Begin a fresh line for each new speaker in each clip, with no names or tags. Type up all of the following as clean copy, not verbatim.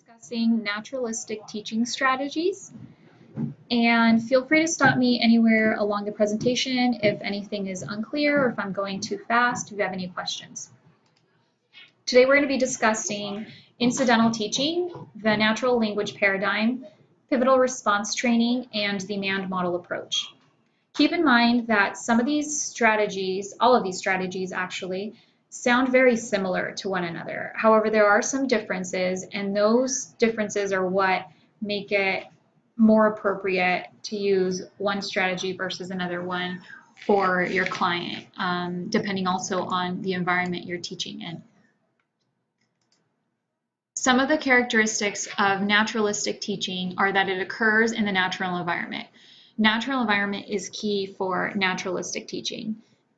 discussing naturalistic teaching strategies. And feel free to stop me anywhere along the presentation if anything is unclear or if I'm going too fast, if you have any questions. Today we're going to be discussing incidental teaching, the natural language paradigm, pivotal response training, and the manned model approach. Keep in mind that some of these strategies, all of these strategies actually, sound very similar to one another. However, there are some differences, and those differences are what make it more appropriate to use one strategy versus another one for your client, depending also on the environment you're teaching in. Some of the characteristics of naturalistic teaching are that it occurs in the natural environment. Natural environment is key for naturalistic teaching.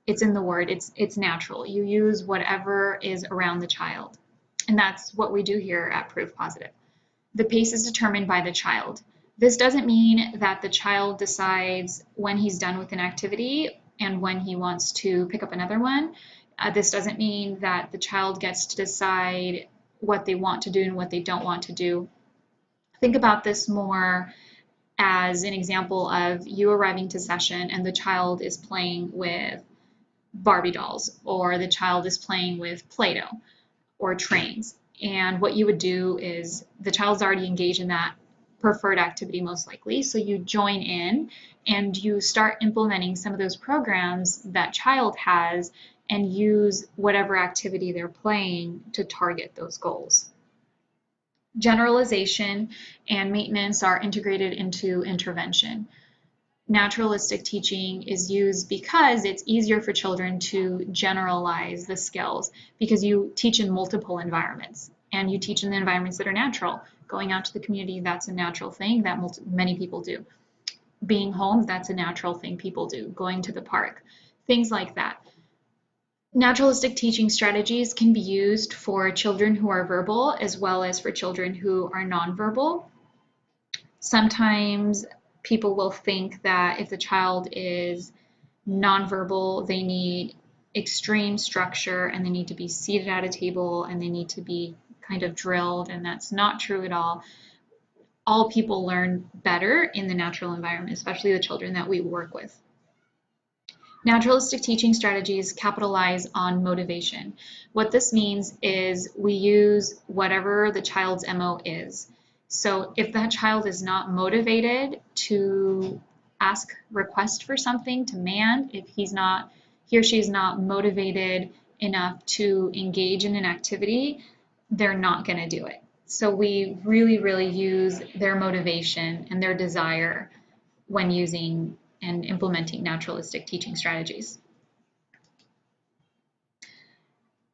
It's in the word, it's natural. You use whatever is around the child. And that's what we do here at Proof Positive. The pace is determined by the child. This doesn't mean that the child decides when he's done with an activity and when he wants to pick up another one. This doesn't mean that the child gets to decide what they want to do and what they don't want to do. Think about this more as an example of you arriving to session and the child is playing with Barbie dolls, or the child is playing with Play-Doh or trains. And what you would do is the child's already engaged in that preferred activity most likely, so you join in and you start implementing some of those programs that child has and use whatever activity they're playing to target those goals. Generalization and maintenance are integrated into intervention. Naturalistic teaching is used because it's easier for children to generalize the skills because you teach in multiple environments and you teach in the environments that are natural. Going out to the community, that's a natural thing that many people do. Being home, that's a natural thing people do. Going to the park, things like that. Naturalistic teaching strategies can be used for children who are verbal as well as for children who are nonverbal. Sometimes people will think that if the child is nonverbal, they need extreme structure and they need to be seated at a table and they need to be kind of drilled, and that's not true at all. All people learn better in the natural environment, especially the children that we work with. Naturalistic teaching strategies capitalize on motivation. What this means is we use whatever the child's MO is. So if that child is not motivated to request for something, to mand, if he or she is not motivated enough to engage in an activity, they're not going to do it. So we really use their motivation and their desire when using and implementing naturalistic teaching strategies.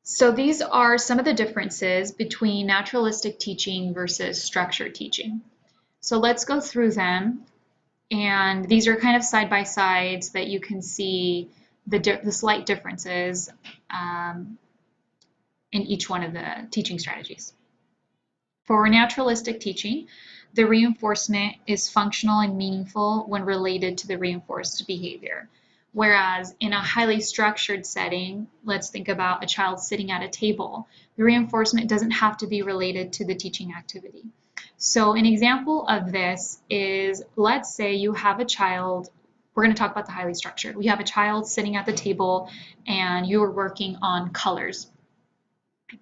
So these are some of the differences between naturalistic teaching versus structured teaching. So let's go through them, and these are kind of side-by-sides that you can see the slight differences in each one of the teaching strategies. For naturalistic teaching, the reinforcement is functional and meaningful when related to the reinforced behavior. Whereas in a highly structured setting, let's think about a child sitting at a table, the reinforcement doesn't have to be related to the teaching activity. So an example of this is, let's say you have a child, we're going to talk about the highly structured. We have a child sitting at the table and you are working on colors.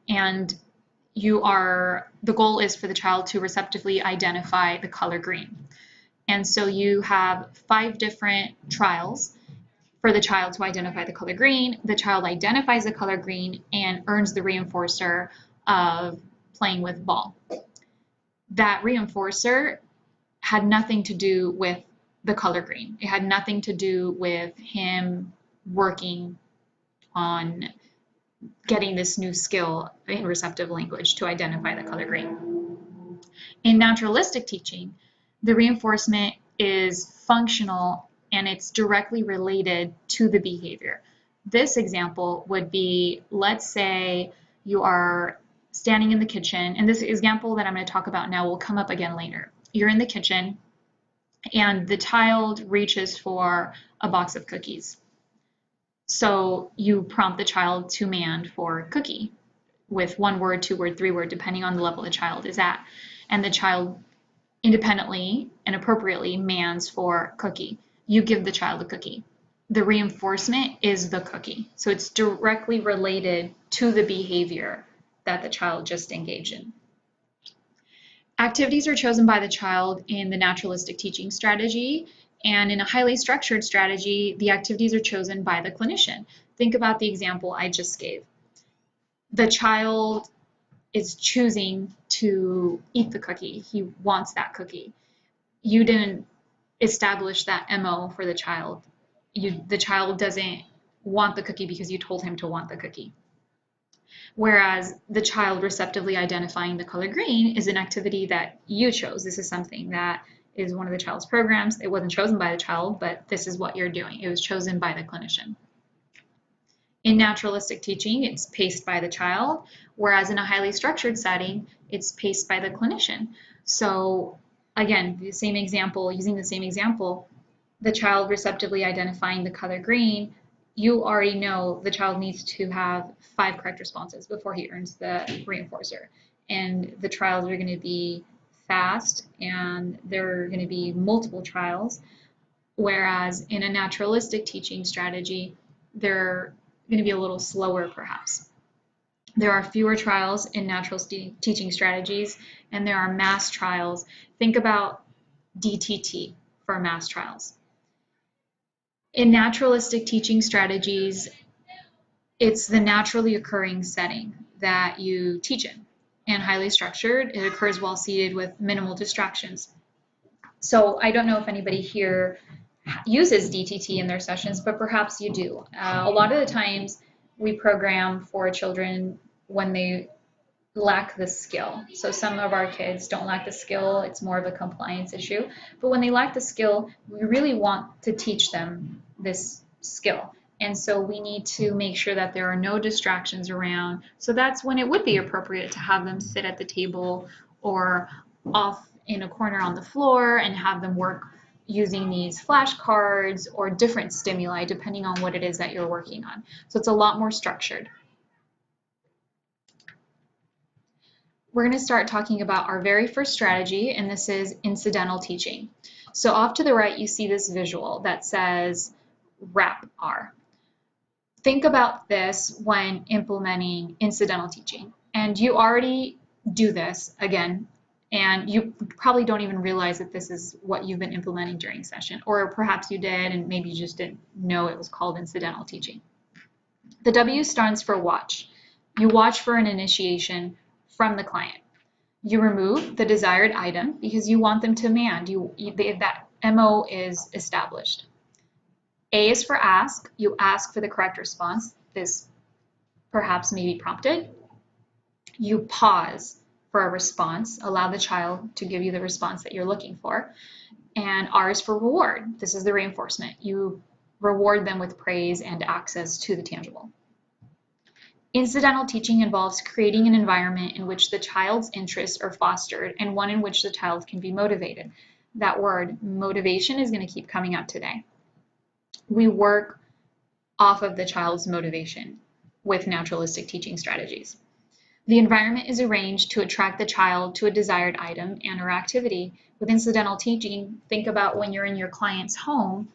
And the goal is for the child to receptively identify the color green. And so you have 5 different trials for the child to identify the color green. The child identifies the color green and earns the reinforcer of playing with ball. That reinforcer had nothing to do with the color green. It had nothing to do with him working on getting this new skill in receptive language to identify the color green. In naturalistic teaching, the reinforcement is functional and it's directly related to the behavior. This example would be, let's say you are standing in the kitchen, and this example that I'm going to talk about now will come up again later. You're in the kitchen and the child reaches for a box of cookies. So you prompt the child to mand for cookie with 1 word, 2 word, 3 word, depending on the level the child is at. and the child independently and appropriately mans for cookie. You give the child a cookie. The reinforcement is the cookie. So it's directly related to the behavior that the child just engaged in. Activities are chosen by the child in the naturalistic teaching strategy, and in a highly structured strategy, the activities are chosen by the clinician. Think about the example I just gave. The child is choosing to eat the cookie. He wants that cookie. You didn't establish that MO for the child. The child doesn't want the cookie because you told him to want the cookie. Whereas the child receptively identifying the color green is an activity that you chose. This is something that is one of the child's programs. It wasn't chosen by the child, but this is what you're doing. It was chosen by the clinician. In naturalistic teaching, it's paced by the child, whereas in a highly structured setting, it's paced by the clinician. So again, the same example, using the same example, the child receptively identifying the color green, you already know the child needs to have 5 correct responses before he earns the reinforcer. And the trials are going to be fast, and there are going to be multiple trials, whereas in a naturalistic teaching strategy, they're going to be a little slower perhaps. There are fewer trials in natural teaching strategies, and there are mass trials. Think about DTT for mass trials. In naturalistic teaching strategies, it's the naturally occurring setting that you teach in. And highly structured, it occurs while seated with minimal distractions. So I don't know if anybody here uses DTT in their sessions, but perhaps you do. A lot of the times we program for children when they lack the skill. So some of our kids don't lack the skill, it's more of a compliance issue. But when they lack the skill, we really want to teach them this skill. And so we need to make sure that there are no distractions around. So that's when it would be appropriate to have them sit at the table or off in a corner on the floor and have them work using these flashcards or different stimuli depending on what it is that you're working on. So it's a lot more structured. We're going to start talking about our very first strategy, and this is incidental teaching. So off to the right, you see this visual that says wrap R. Think about this when implementing incidental teaching. And you already do this, again, and you probably don't even realize that this is what you've been implementing during session, or perhaps you did and maybe you just didn't know it was called incidental teaching. The W stands for watch. You watch for an initiation from the client. You remove the desired item because you want them to man. That MO is established. A is for ask. You ask for the correct response. This perhaps may be prompted. You pause for a response. Allow the child to give you the response that you're looking for. And R is for reward. This is the reinforcement. You reward them with praise and access to the tangible. Incidental teaching involves creating an environment in which the child's interests are fostered and one in which the child can be motivated. That word, motivation, is going to keep coming up today. We work off of the child's motivation with naturalistic teaching strategies. The environment is arranged to attract the child to a desired item and or activity. With incidental teaching, think about when you're in your client's home,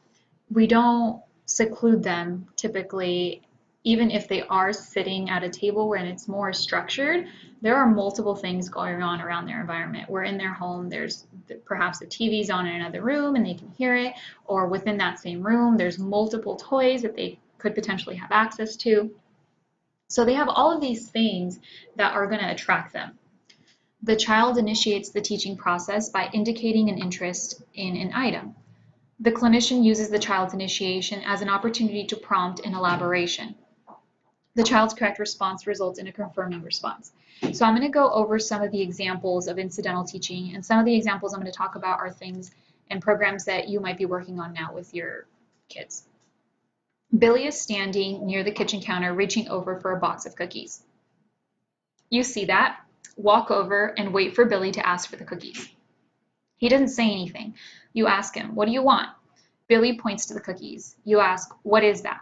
we don't seclude them typically. Even if they are sitting at a table where it's more structured, there are multiple things going on around their environment. We're in their home, there's perhaps the TV's on in another room and they can hear it, or within that same room, there's multiple toys that they could potentially have access to. So they have all of these things that are going to attract them. The child initiates the teaching process by indicating an interest in an item. The clinician uses the child's initiation as an opportunity to prompt an elaboration. The child's correct response results in a confirming response. So I'm going to go over some of the examples of incidental teaching, and some of the examples I'm going to talk about are things and programs that you might be working on now with your kids. Billy is standing near the kitchen counter reaching over for a box of cookies. You see that? Walk over and wait for Billy to ask for the cookies. He doesn't say anything. You ask him, "What do you want?" Billy points to the cookies. You ask, "What is that?"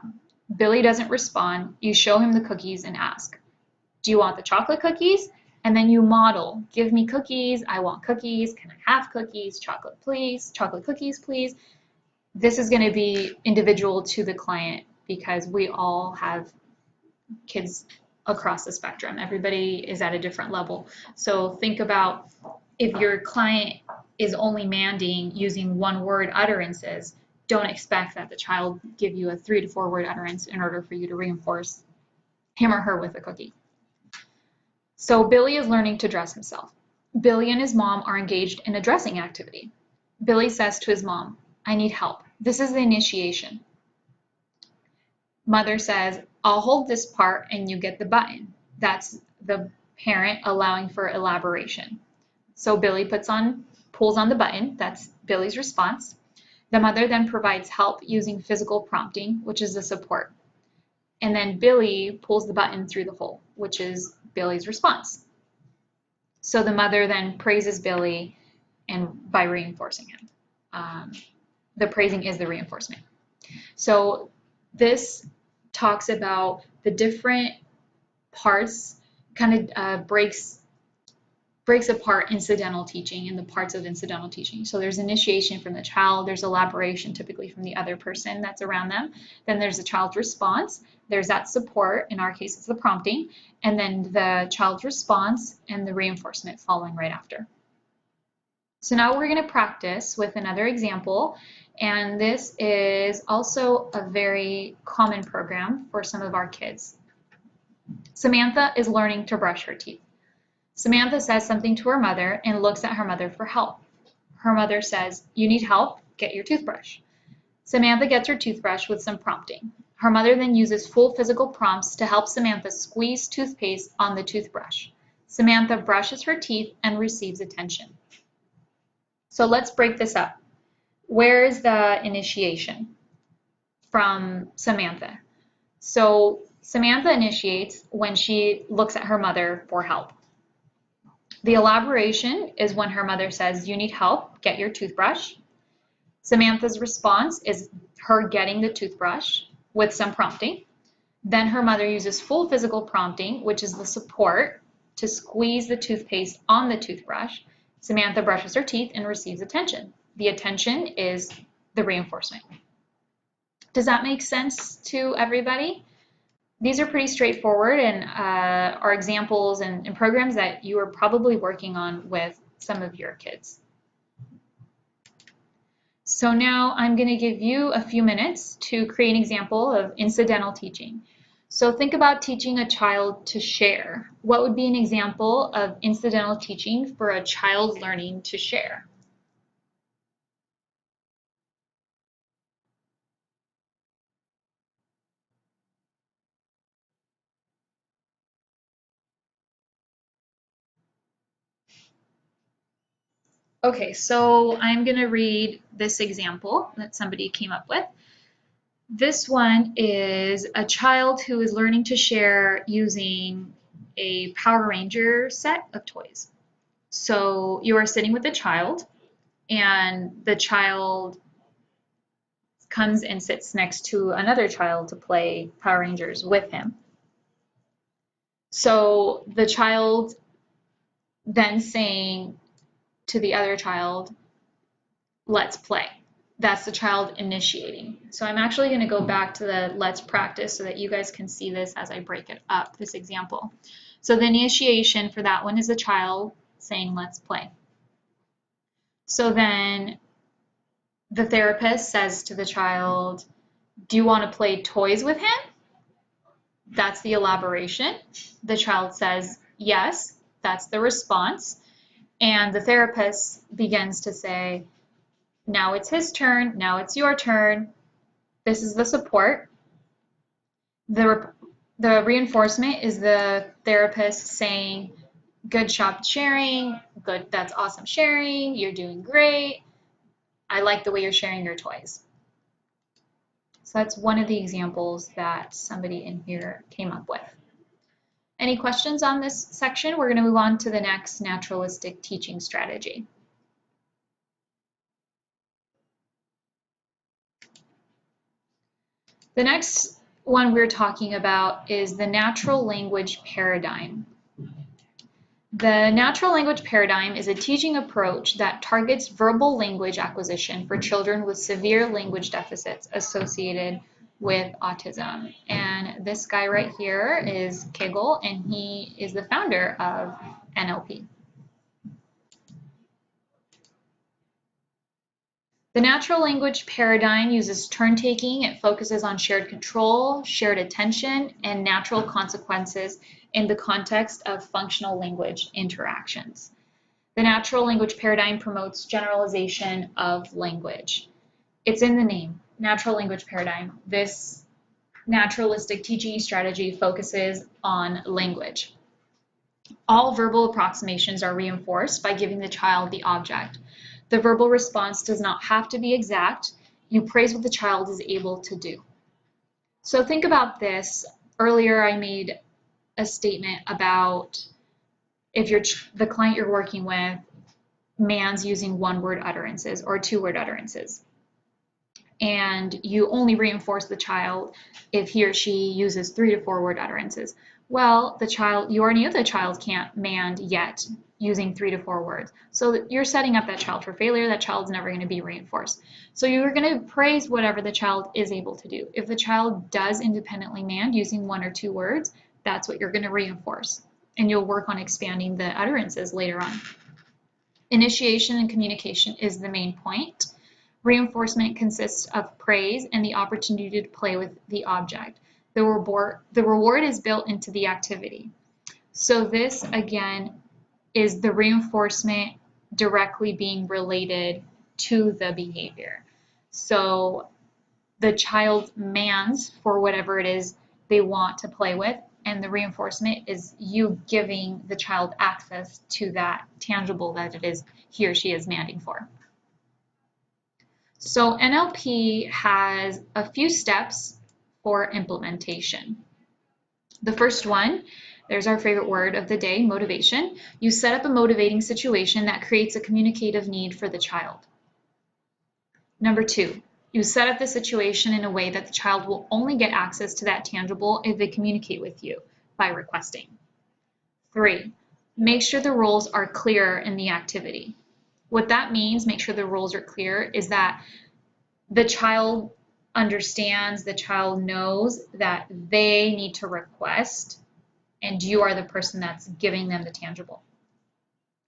Billy doesn't respond. You show him the cookies and ask, "Do you want the chocolate cookies?" And then you model, give me cookies, I want cookies, can I have cookies, chocolate please, chocolate cookies please. This is going to be individual to the client because we all have kids across the spectrum. Everybody is at a different level. So think about if your client is only mandating using one-word utterances, don't expect that the child give you a 3 to 4 word utterance in order for you to reinforce him or her with a cookie. So Billy is learning to dress himself. Billy and his mom are engaged in a dressing activity. Billy says to his mom, I need help. This is the initiation. Mother says, I'll hold this part and you get the button. That's the parent allowing for elaboration. So Billy pulls on the button. That's Billy's response. The mother then provides help using physical prompting, which is the support. And then Billy pulls the button through the hole, which is Billy's response. So the mother then praises Billy and by reinforcing him. The praising is the reinforcement. So this talks about the different parts, kind of breaks apart incidental teaching and the parts of incidental teaching. So there's initiation from the child, there's elaboration typically from the other person that's around them, then there's the child's response, there's that support, in our case it's the prompting, and then the child's response and the reinforcement following right after. So now we're going to practice with another example, and this is also a very common program for some of our kids. Samantha is learning to brush her teeth. Samantha says something to her mother and looks at her mother for help. Her mother says, you need help? Get your toothbrush. Samantha gets her toothbrush with some prompting. Her mother then uses full physical prompts to help Samantha squeeze toothpaste on the toothbrush. Samantha brushes her teeth and receives attention. So let's break this up. Where is the initiation from Samantha? So Samantha initiates when she looks at her mother for help. The elaboration is when her mother says, you need help, get your toothbrush. Samantha's response is her getting the toothbrush with some prompting. Then her mother uses full physical prompting, which is the support, to squeeze the toothpaste on the toothbrush. Samantha brushes her teeth and receives attention. The attention is the reinforcement. Does that make sense to everybody? These are pretty straightforward and are examples and programs that you are probably working on with some of your kids. So now I'm going to give you a few minutes to create an example of incidental teaching. So think about teaching a child to share. What would be an example of incidental teaching for a child learning to share? Okay, so I'm going to read this example that somebody came up with. This one is a child who is learning to share using a Power Ranger set of toys. So you are sitting with a child, and the child comes and sits next to another child to play Power Rangers with him. So the child then saying to the other child, let's play. That's the child initiating. So I'm actually going to go back to the let's practice so that you guys can see this as I break it up, this example. So the initiation for that one is the child saying let's play. So then the therapist says to the child, do you want to play toys with him? That's the elaboration. The child says yes, that's the response. And the therapist begins to say, now it's his turn, now it's your turn. This is the support. The reinforcement is the therapist saying, good job sharing, good, that's awesome sharing, you're doing great. I like the way you're sharing your toys. So that's one of the examples that somebody in here came up with. Any questions on this section? We're going to move on to the next naturalistic teaching strategy. The next one we're talking about is the natural language paradigm. The natural language paradigm is a teaching approach that targets verbal language acquisition for children with severe language deficits associated with autism. And this guy right here is Kegel, and he is the founder of NLP. The natural language paradigm uses turn-taking. It focuses on shared control, shared attention, and natural consequences in the context of functional language interactions. The natural language paradigm promotes generalization of language. It's in the name, natural language paradigm. This naturalistic teaching strategy focuses on language. All verbal approximations are reinforced by giving the child the object. The verbal response does not have to be exact. You praise what the child is able to do. So think about this. Earlier I made a statement about if the client you're working with man's using one-word utterances or two-word utterances, and you only reinforce the child if he or she uses 3 to 4 word utterances. Well, you already know the child can't mand yet using 3 to 4 words. So you're setting up that child for failure. That child's never going to be reinforced. So you're going to praise whatever the child is able to do. If the child does independently mand using 1 or 2 words, that's what you're going to reinforce. And you'll work on expanding the utterances later on. Initiation and communication is the main point. Reinforcement consists of praise and the opportunity to play with the object. The reward is built into the activity. So this, again, is the reinforcement directly being related to the behavior. So the child mans for whatever it is they want to play with, and the reinforcement is you giving the child access to that tangible that it is he or she is manding for. So NLP has a few steps for implementation. The first one, there's our favorite word of the day, motivation. You set up a motivating situation that creates a communicative need for the child. Number 2, you set up the situation in a way that the child will only get access to that tangible if they communicate with you by requesting. 3, make sure the roles are clear in the activity. What that means, make sure the roles are clear, is that the child understands, the child knows that they need to request, and you are the person that's giving them the tangible.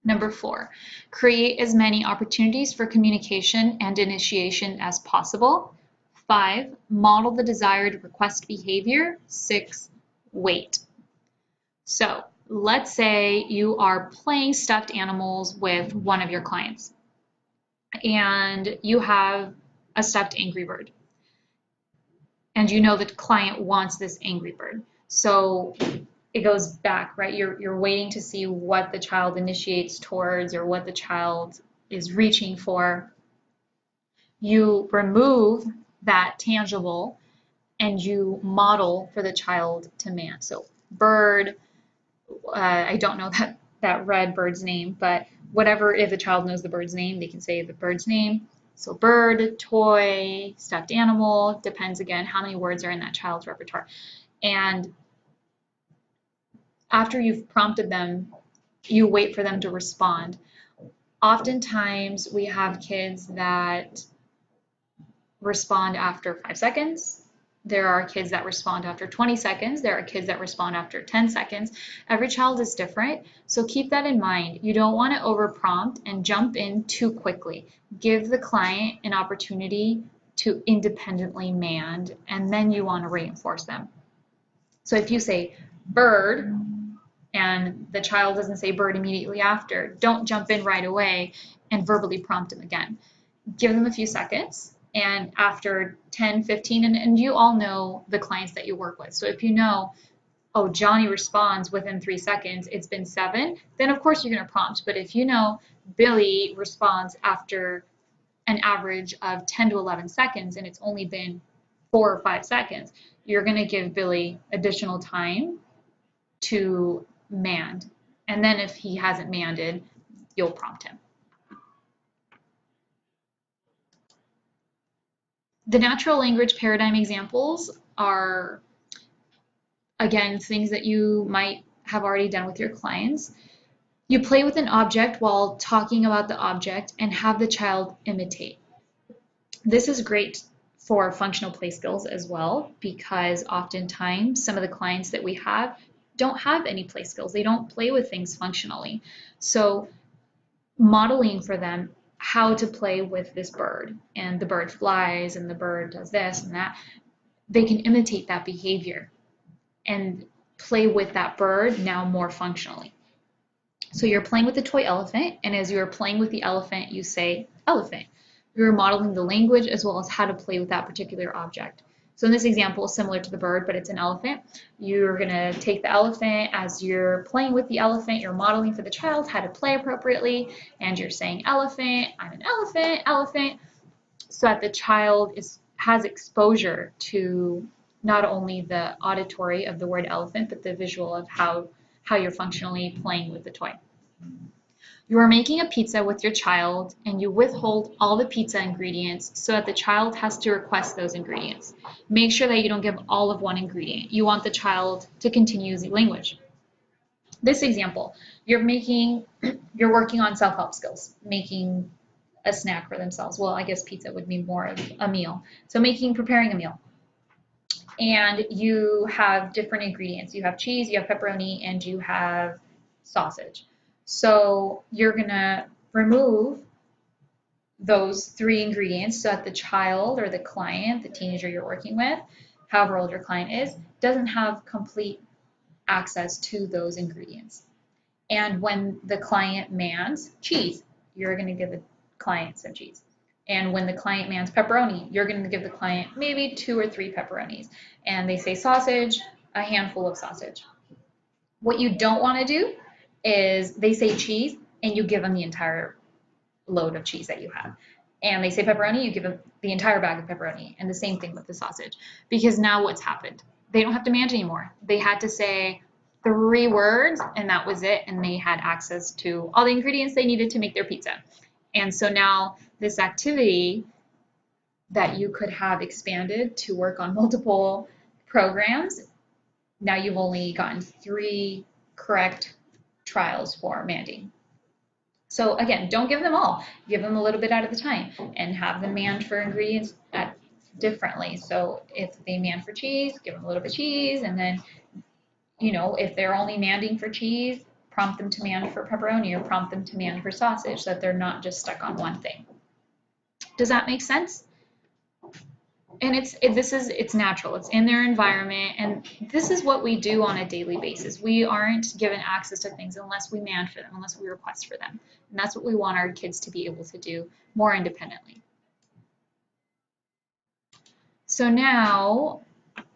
Number 4, create as many opportunities for communication and initiation as possible. 5, model the desired request behavior. 6, wait. So let's say you are playing stuffed animals with one of your clients, and you have a stuffed angry bird. And you know the client wants this angry bird. So it goes back, right? You're waiting to see what the child initiates towards or what the child is reaching for. You remove that tangible and you model for the child to man. So bird, I don't know that red bird's name, but whatever, if the child knows the bird's name, they can say the bird's name. So bird, toy, stuffed animal, depends again how many words are in that child's repertoire. And after you've prompted them, you wait for them to respond. Oftentimes we have kids that respond after 5 seconds. There are kids that respond after 20 seconds. There are kids that respond after 10 seconds. Every child is different, so keep that in mind. You don't want to over-prompt and jump in too quickly. Give the client an opportunity to independently mand, and then you want to reinforce them. So if you say bird, and the child doesn't say bird immediately after, don't jump in right away and verbally prompt them again. Give them a few seconds. And after 10, 15, and you all know the clients that you work with. So if you know, oh, Johnny responds within 3 seconds, it's been 7, then of course you're going to prompt. But if you know Billy responds after an average of 10 to 11 seconds and it's only been 4 or 5 seconds, you're going to give Billy additional time to mand. And then if he hasn't manded, you'll prompt him. The natural language paradigm examples are, again, things that you might have already done with your clients. You play with an object while talking about the object and have the child imitate. This is great for functional play skills as well, because oftentimes some of the clients that we have don't have any play skills. They don't play with things functionally. So modeling for them how to play with this bird, and the bird flies and the bird does this and that, they can imitate that behavior and play with that bird now more functionally. So you're playing with the toy elephant, and as you're playing with the elephant, you say elephant. You're modeling the language as well as how to play with that particular object. So in this example, similar to the bird, but it's an elephant. You're going to take the elephant. As you're playing with the elephant, you're modeling for the child how to play appropriately, and you're saying elephant, I'm an elephant, elephant, so that the child has exposure to not only the auditory of the word elephant, but the visual of how you're functionally playing with the toy. You are making a pizza with your child, and you withhold all the pizza ingredients so that the child has to request those ingredients. Make sure that you don't give all of one ingredient. You want the child to continue using language. This example, you're working on self-help skills, making a snack for themselves. Well, I guess pizza would be more of a meal. So preparing a meal. And you have different ingredients. You have cheese, you have pepperoni, and you have sausage. So you're gonna remove those 3 ingredients so that the child or the client, the teenager you're working with, however old your client is, doesn't have complete access to those ingredients. And when the client mans cheese, you're gonna give the client some cheese. And when the client mans pepperoni, you're going to give the client maybe 2 or 3 pepperonis. And they say sausage, a handful of sausage. What you don't want to do is they say cheese and you give them the entire load of cheese that you have. And they say pepperoni, you give them the entire bag of pepperoni. And the same thing with the sausage. Because now what's happened? They don't have to manage anymore. They had to say 3 words and that was it. And they had access to all the ingredients they needed to make their pizza. And so now this activity that you could have expanded to work on multiple programs, now you've only gotten 3 correct trials for manding. So again, don't give them all. Give them a little bit at a time and have them manned for ingredients differently. So if they man for cheese, give them a little bit of cheese, and then, if they're only manding for cheese, prompt them to man for pepperoni or prompt them to man for sausage so that they're not just stuck on one thing. Does that make sense? And it's natural. It's in their environment, and this is what we do on a daily basis. We aren't given access to things unless we man for them, unless we request for them. And that's what we want our kids to be able to do more independently. So now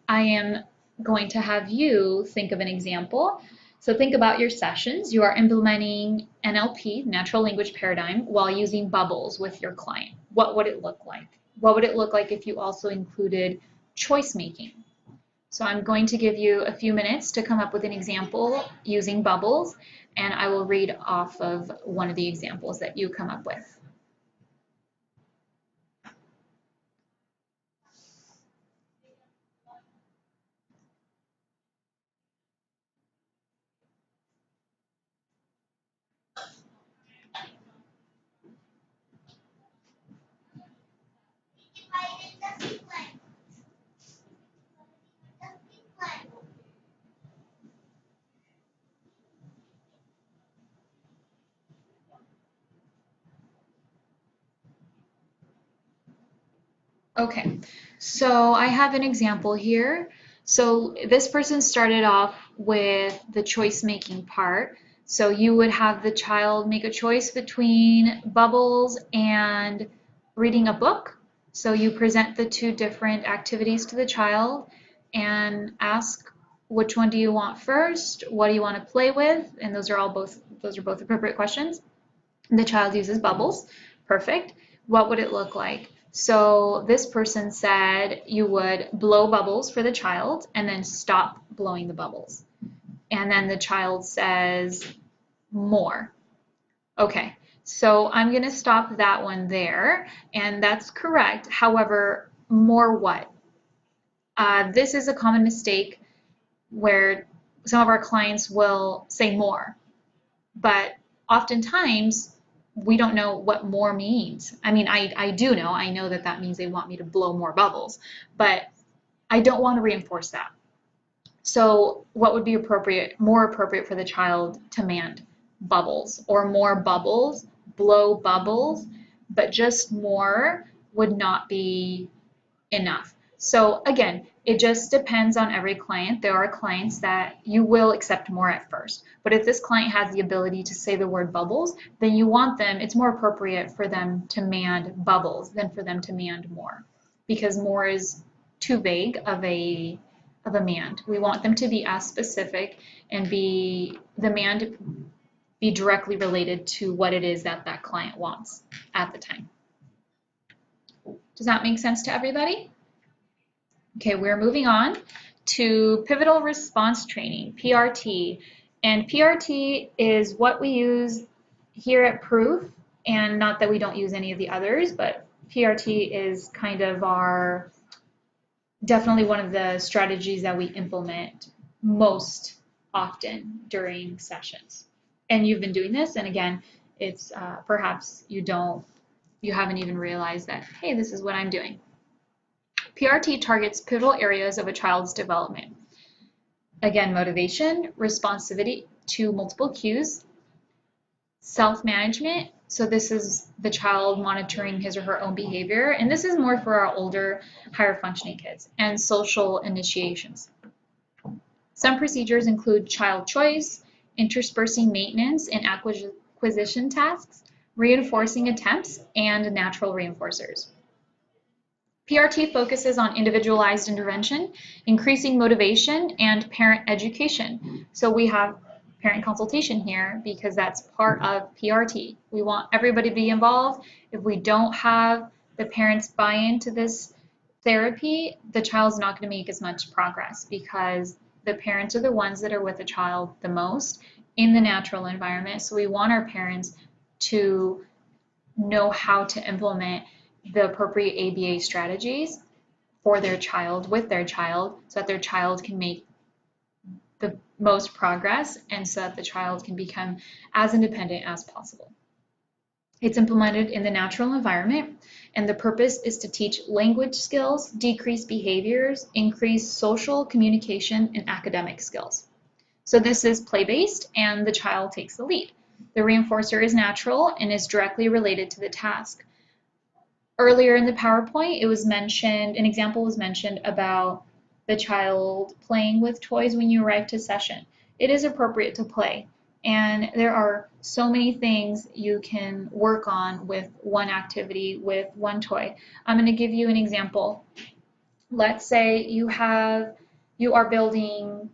I am going to have you think of an example. So think about your sessions. You are implementing NLP, natural language paradigm, while using bubbles with your client. What would it look like? What would it look like if you also included choice making? So I'm going to give you a few minutes to come up with an example using bubbles, and I will read off of one of the examples that you come up with. Okay, so I have an example here. So this person started off with the choice making part. So you would have the child make a choice between bubbles and reading a book. So you present the 2 different activities to the child and ask, which one do you want first? What do you want to play with? And those are both appropriate questions. The child uses bubbles. Perfect. What would it look like? So this person said you would blow bubbles for the child and then stop blowing the bubbles. And then the child says more. Okay, so I'm going to stop that one there, and that's correct. However, more what? This is a common mistake where some of our clients will say more, but oftentimes we don't know what more means. I mean, I do know. I know that that means they want me to blow more bubbles, but I don't want to reinforce that. So what would be appropriate, more appropriate for the child to demand? Bubbles or more bubbles, blow bubbles, but just more would not be enough. So again, it just depends on every client. There are clients that you will accept more at first, but if this client has the ability to say the word bubbles, then you want them, it's more appropriate for them to demand bubbles than for them to demand more, because more is too vague of a demand. We want them to be as specific and be demand be directly related to what it is that that client wants at the time. Does that make sense to everybody? Okay, we're moving on to pivotal response training, PRT. And PRT is what we use here at Proof, and not that we don't use any of the others, but PRT is kind of our, definitely one of the strategies that we implement most often during sessions. And you've been doing this, and again, it's perhaps you haven't even realized that, hey, this is what I'm doing. PRT targets pivotal areas of a child's development. Again, motivation, responsivity to multiple cues, self-management. So this is the child monitoring his or her own behavior, and this is more for our older, higher functioning kids, and social initiations. Some procedures include child choice, interspersing maintenance and acquisition tasks, reinforcing attempts, and natural reinforcers. PRT focuses on individualized intervention, increasing motivation, and parent education. So we have parent consultation here because that's part of PRT. We want everybody to be involved. If we don't have the parents buy into this therapy, the child's not going to make as much progress because the parents are the ones that are with the child the most in the natural environment. So we want our parents to know how to implement the appropriate ABA strategies for their child, with their child, so that their child can make the most progress and so that the child can become as independent as possible. It's implemented in the natural environment, and the purpose is to teach language skills, decrease behaviors, increase social communication, and academic skills. So this is play-based, and the child takes the lead. The reinforcer is natural and is directly related to the task. Earlier in the PowerPoint, it was mentioned, an example was mentioned about the child playing with toys when you arrive to session. It is appropriate to play, and there are so many things you can work on with one activity, with one toy. I'm going to give you an example. Let's say you are building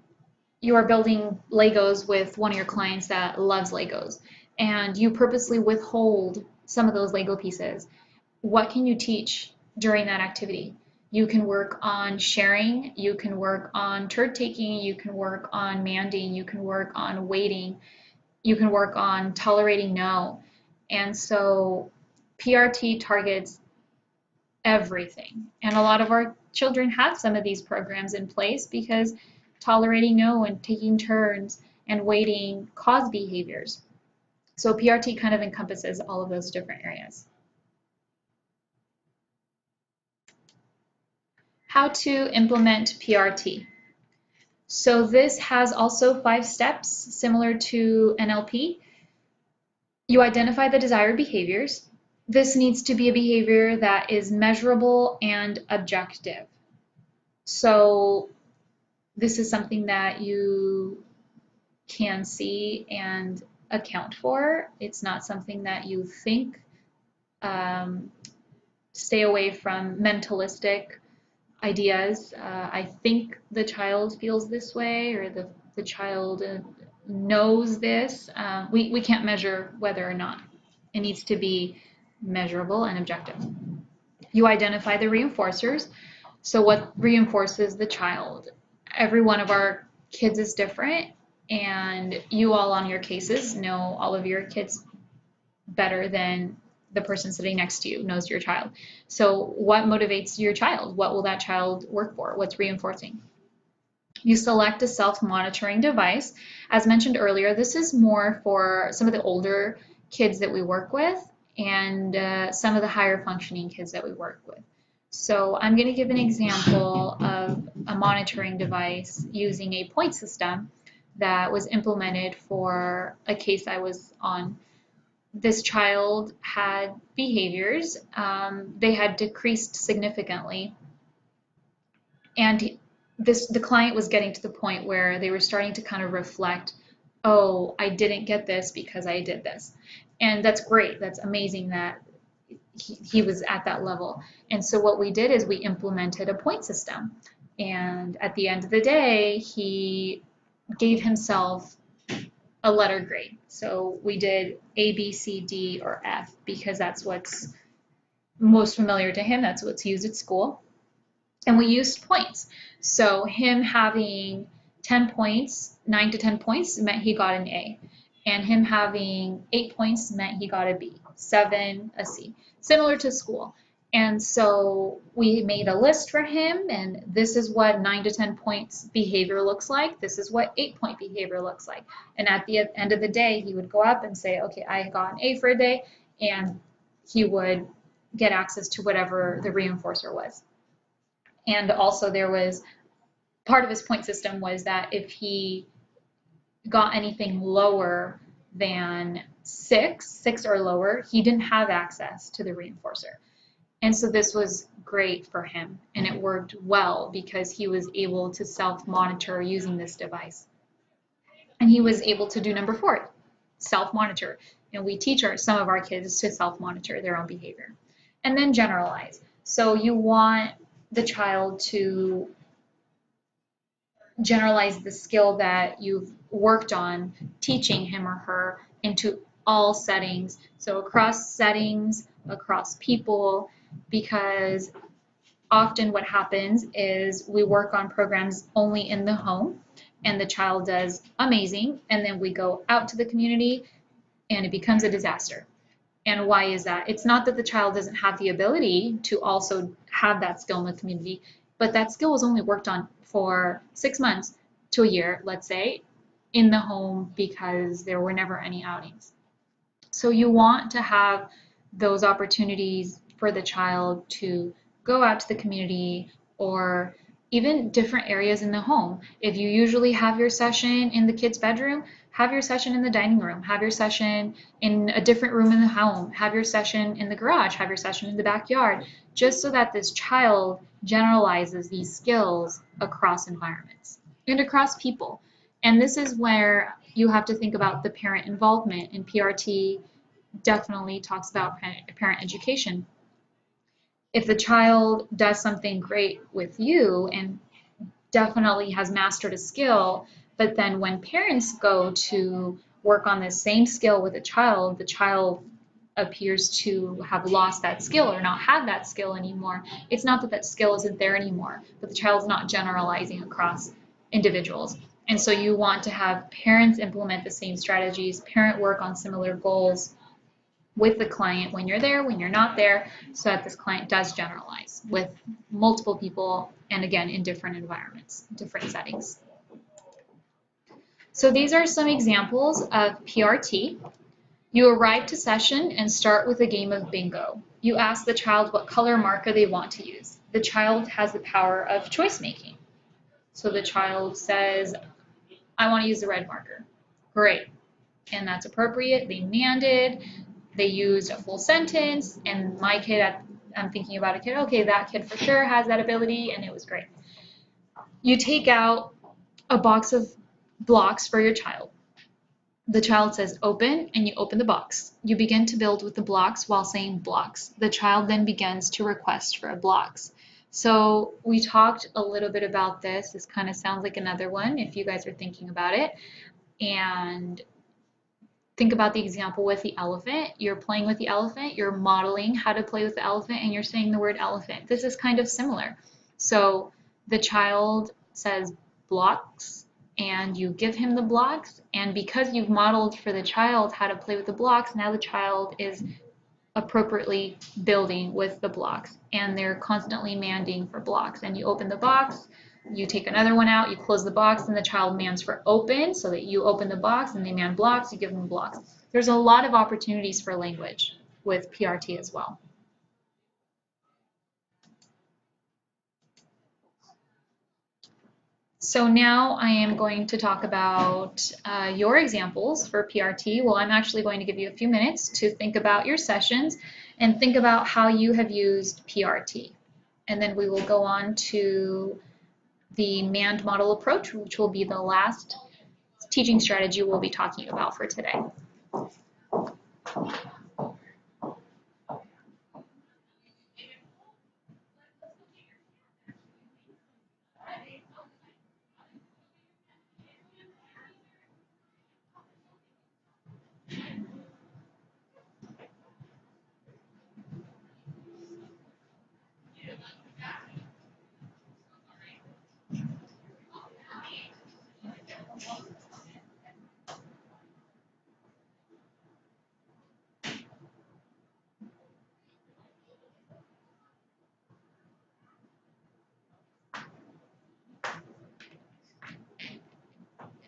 Legos with one of your clients that loves Legos, and you purposely withhold some of those Lego pieces. What can you teach during that activity? You can work on sharing, you can work on turn taking, you can work on manding, you can work on waiting, you can work on tolerating no. And so PRT targets everything. And a lot of our children have some of these programs in place because tolerating no and taking turns and waiting cause behaviors. So PRT kind of encompasses all of those different areas. How to implement PRT. So this has also 5 steps similar to NLP. You identify the desired behaviors. This needs to be a behavior that is measurable and objective. So this is something that you can see and account for. It's not something that you think. Stay away from mentalistic ideas. I think the child feels this way, or the child knows this. We can't measure whether or not. It needs to be measurable and objective. You identify the reinforcers. So what reinforces the child? Every one of our kids is different, and you all on your cases know all of your kids better than the person sitting next to you knows your child. So what motivates your child? What will that child work for? What's reinforcing? You select a self-monitoring device. As mentioned earlier, this is more for some of the older kids that we work with and some of the higher functioning kids that we work with. So I'm going to give an example of a monitoring device using a point system that was implemented for a case I was on. This child had behaviors, they had decreased significantly, and the client was getting to the point where they were starting to kind of reflect, oh, I didn't get this because I did this. And that's great. That's amazing that he was at that level. And so what we did is we implemented a point system. And at the end of the day, he gave himself a letter grade. So we did A, B, C, D, or F because that's what's most familiar to him. That's what's used at school. And we used points. So him having 10 points, 9 to 10 points meant he got an A. And him having 8 points meant he got a B, 7, a C, similar to school. And so we made a list for him, and this is what 9 to 10 points behavior looks like. This is what 8-point behavior looks like. And at the end of the day, he would go up and say, okay, I got an A for a day, and he would get access to whatever the reinforcer was. And also there was part of his point system was that if he got anything lower than 6 or lower, he didn't have access to the reinforcer. And so this was great for him, and it worked well because he was able to self-monitor using this device. And he was able to do number 4, self-monitor. And we teach some of our kids to self-monitor their own behavior. And then generalize. So you want the child to generalize the skill that you've worked on teaching him or her into all settings. So across settings, across people, because often what happens is we work on programs only in the home and the child does amazing, and then we go out to the community and it becomes a disaster. And why is that? It's not that the child doesn't have the ability to also have that skill in the community, but that skill was only worked on for 6 months to a year, let's say, in the home because there were never any outings. So you want to have those opportunities for the child to go out to the community or even different areas in the home. If you usually have your session in the kid's bedroom, have your session in the dining room, have your session in a different room in the home, have your session in the garage, have your session in the backyard, just so that this child generalizes these skills across environments and across people. And this is where you have to think about the parent involvement, and PRT definitely talks about parent education. If the child does something great with you and definitely has mastered a skill, but then when parents go to work on the same skill with the child appears to have lost that skill or not have that skill anymore. It's not that that skill isn't there anymore, but the child's not generalizing across individuals. And so you want to have parents implement the same strategies, parent work on similar goals with the client when you're there, when you're not there, so that this client does generalize with multiple people and again in different environments, different settings. So these are some examples of PRT. You arrive to session and start with a game of bingo. You ask the child what color marker they want to use. The child has the power of choice making. So the child says, I want to use the red marker. Great. And that's appropriate. They demanded. They used a full sentence. And my kid, I'm thinking about a kid, okay, that kid for sure has that ability, and it was great. You take out a box of blocks for your child. The child says open, and you open the box. You begin to build with the blocks while saying blocks. The child then begins to request for blocks. So we talked a little bit about this. This kind of sounds like another one if you guys are thinking about it. And think about the example with the elephant. You're playing with the elephant, you're modeling how to play with the elephant, and you're saying the word elephant. This is kind of similar. So the child says blocks, and you give him the blocks, and because you've modeled for the child how to play with the blocks, now the child is appropriately building with the blocks, and they're constantly demanding for blocks. And you open the box, You take another one out, you close the box, and the child mans for open, so that you open the box and they man blocks, you give them blocks. There's a lot of opportunities for language with PRT as well. So now I am going to talk about your examples for PRT. Well, I'm actually going to give you a few minutes to think about your sessions and think about how you have used PRT. And then we will go on to the manned model approach, which will be the last teaching strategy we'll be talking about for today.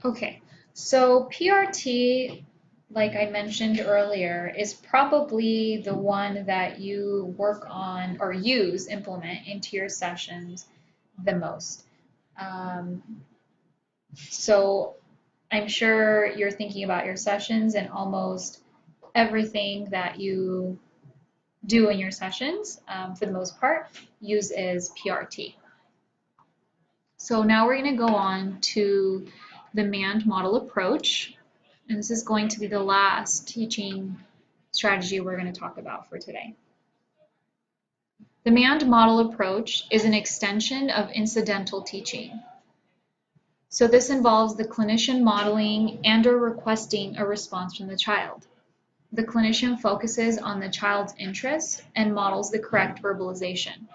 Okay, so PRT, like I mentioned earlier, is probably the one that you work on or implement into your sessions the most. So I'm sure you're thinking about your sessions, and almost everything that you do in your sessions, for the most part, uses PRT. So now we're going to go on to the manned model approach, and this is going to be the last teaching strategy we're going to talk about for today. The manned model approach is an extension of incidental teaching. So this involves the clinician modeling and/or requesting a response from the child. The clinician focuses on the child's interests and models the correct verbalization.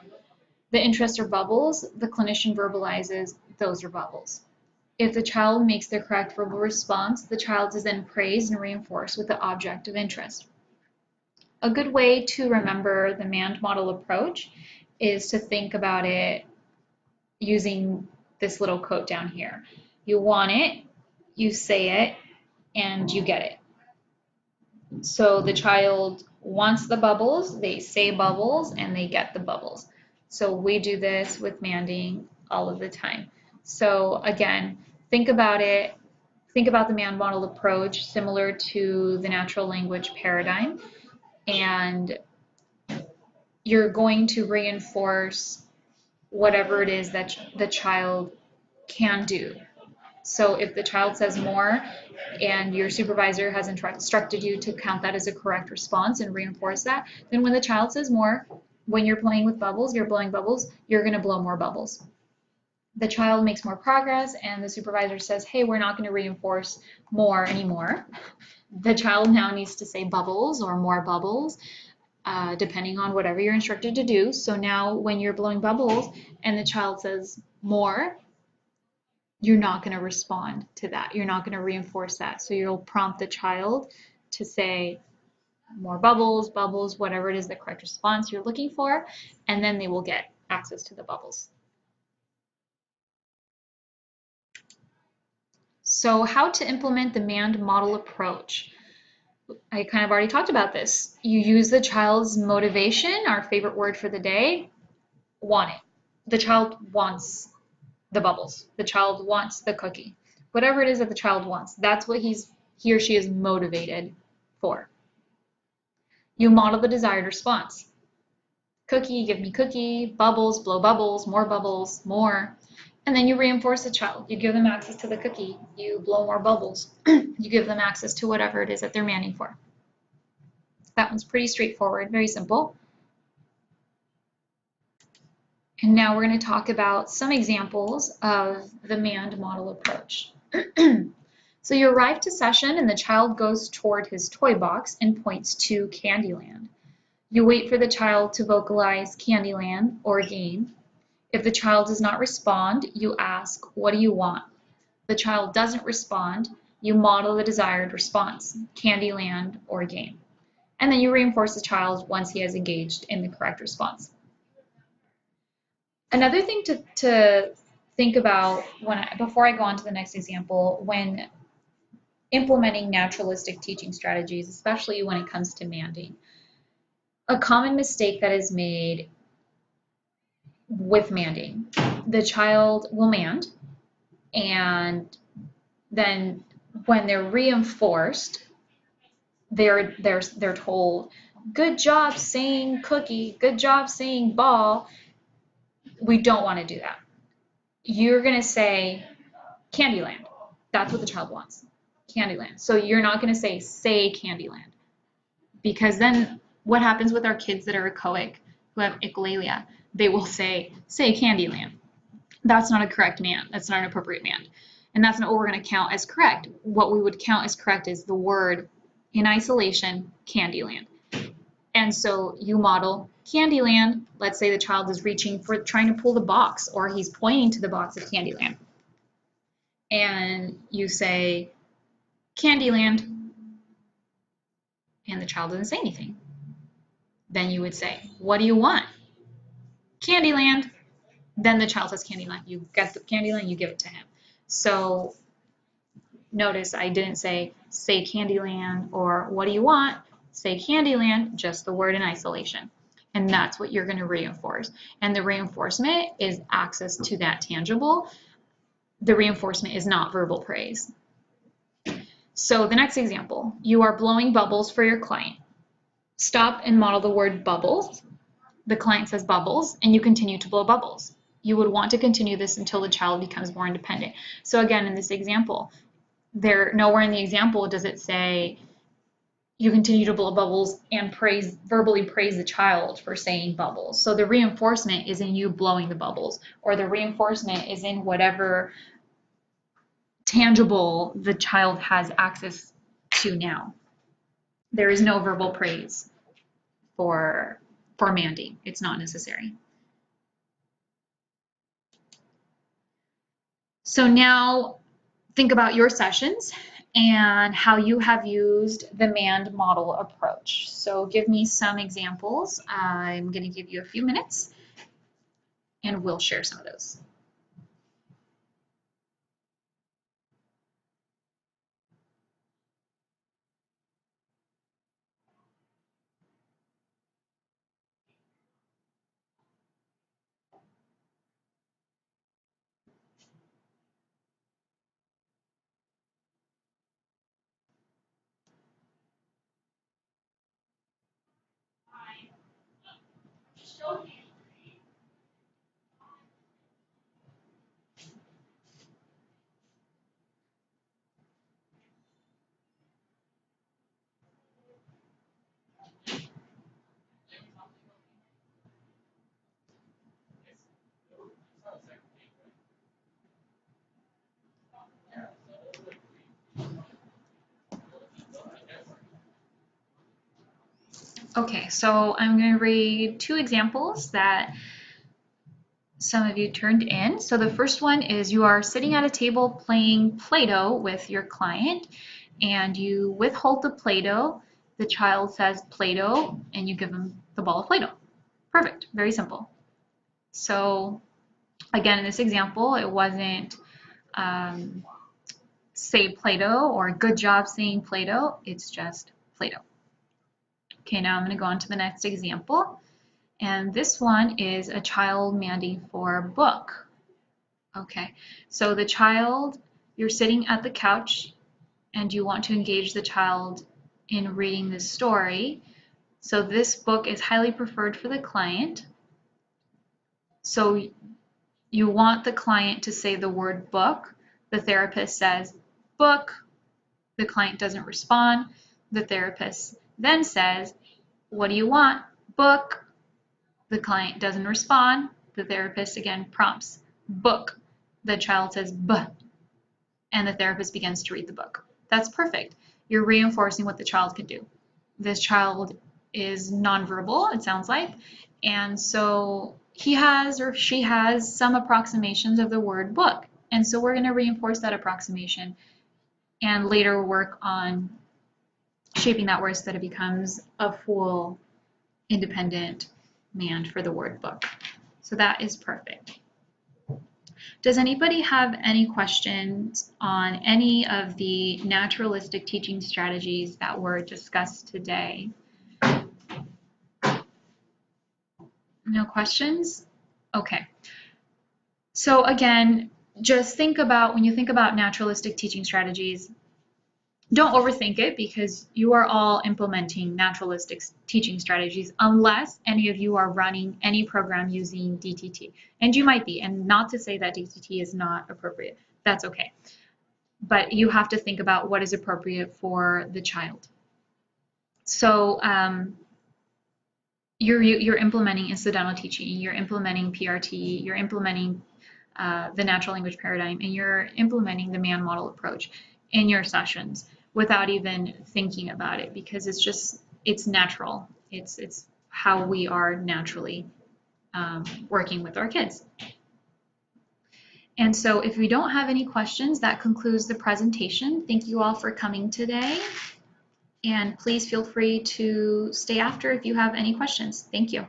The interests are bubbles, the clinician verbalizes, those are bubbles. If the child makes the correct verbal response, the child is then praised and reinforced with the object of interest. A good way to remember the manned model approach is to think about it using this little quote down here. You want it, you say it, and you get it. So the child wants the bubbles, they say bubbles, and they get the bubbles. So we do this with manding all of the time. So again, think about it. Think about the manned model approach similar to the natural language paradigm, and you're going to reinforce whatever it is that the child can do. So if the child says more and your supervisor has instructed you to count that as a correct response and reinforce that, then when the child says more, when you're playing with bubbles, you're blowing bubbles, you're going to blow more bubbles. The child makes more progress and the supervisor says, hey, we're not going to reinforce more anymore. The child now needs to say bubbles or more bubbles, depending on whatever you're instructed to do. So now when you're blowing bubbles and the child says more, you're not going to respond to that. You're not going to reinforce that. So you'll prompt the child to say more bubbles, bubbles, whatever it is the correct response you're looking for, and then they will get access to the bubbles. So how to implement the manned model approach? I kind of already talked about this. You use the child's motivation, our favorite word for the day, want it. The child wants the bubbles. The child wants the cookie. Whatever it is that the child wants, that's what he or she is motivated for. You model the desired response. Cookie, give me cookie, bubbles, blow bubbles, more. And then you reinforce the child. You give them access to the cookie. You blow more bubbles. You give them access to whatever it is that they're manning for. That one's pretty straightforward, very simple. And now we're going to talk about some examples of the manned model approach. So you arrive to session and the child goes toward his toy box and points to Candyland. You wait for the child to vocalize Candyland or game. If the child does not respond, you ask, what do you want? The child doesn't respond, you model the desired response, Candyland or game. And then you reinforce the child once he has engaged in the correct response. Another thing to think about before I go on to the next example, when implementing naturalistic teaching strategies, especially when it comes to manding. A common mistake that is made with manding, the child will mand, and then when they're reinforced, they're told, good job saying cookie, good job saying ball. We don't want to do that. You're going to say Candyland. That's what the child wants, Candyland. So you're not going to say Candyland, because then what happens with our kids that are echoic, who have echolalia? They will say Candyland. That's not a correct mand. That's not an appropriate mand. And that's not what we're going to count as correct. What we would count as correct is the word in isolation, Candyland. And so you model Candyland. Let's say the child is trying to pull the box, or he's pointing to the box of Candyland. And you say Candyland, and the child doesn't say anything. Then you would say, what do you want? Candyland. Then the child says Candyland. You get the Candyland, you give it to him. So notice I didn't say Candyland or what do you want? Say Candyland, just the word in isolation. And that's what you're going to reinforce. And the reinforcement is access to that tangible. The reinforcement is not verbal praise. So the next example, you are blowing bubbles for your client. Stop and model the word bubbles. The client says bubbles, and you continue to blow bubbles. You would want to continue this until the child becomes more independent. So again, in this example, nowhere in the example does it say you continue to blow bubbles and verbally praise the child for saying bubbles. So the reinforcement is in you blowing the bubbles, or the reinforcement is in whatever tangible the child has access to now. There is no verbal praise for manding. It's not necessary. So now think about your sessions and how you have used the mand model approach. So give me some examples. I'm going to give you a few minutes and we'll share some of those. Okay, so I'm going to read two examples that some of you turned in. So the first one is you are sitting at a table playing Play-Doh with your client, and you withhold the Play-Doh. The child says Play-Doh, and you give them the ball of Play-Doh. Perfect, very simple. So again, in this example, it wasn't say Play-Doh or good job saying Play-Doh, it's just Play-Doh. Okay, now I'm going to go on to the next example. And this one is a child manding for a book. Okay, so the child, you're sitting at the couch and you want to engage the child in reading the story. So this book is highly preferred for the client. So you want the client to say the word book. The therapist says book. The client doesn't respond. The therapist then says, what do you want? Book. The client doesn't respond. The therapist again prompts, book. The child says, buh, and the therapist begins to read the book. That's perfect. You're reinforcing what the child can do. This child is nonverbal, it sounds like, and so he has or she has some approximations of the word book. And so we're going to reinforce that approximation and later work on shaping that word so that it becomes a full independent mand for the word book. So that is perfect. Does anybody have any questions on any of the naturalistic teaching strategies that were discussed today? No questions? Okay. So again, just think about, when you think about naturalistic teaching strategies, don't overthink it, because you are all implementing naturalistic teaching strategies unless any of you are running any program using DTT. And you might be, and not to say that DTT is not appropriate. That's okay. But you have to think about what is appropriate for the child. So you're implementing incidental teaching, you're implementing PRT, you're implementing the natural language paradigm, and you're implementing the man model approach in your sessions without even thinking about it, because it's natural. It's how we are naturally working with our kids. And so if we don't have any questions, that concludes the presentation. Thank you all for coming today. And please feel free to stay after if you have any questions. Thank you.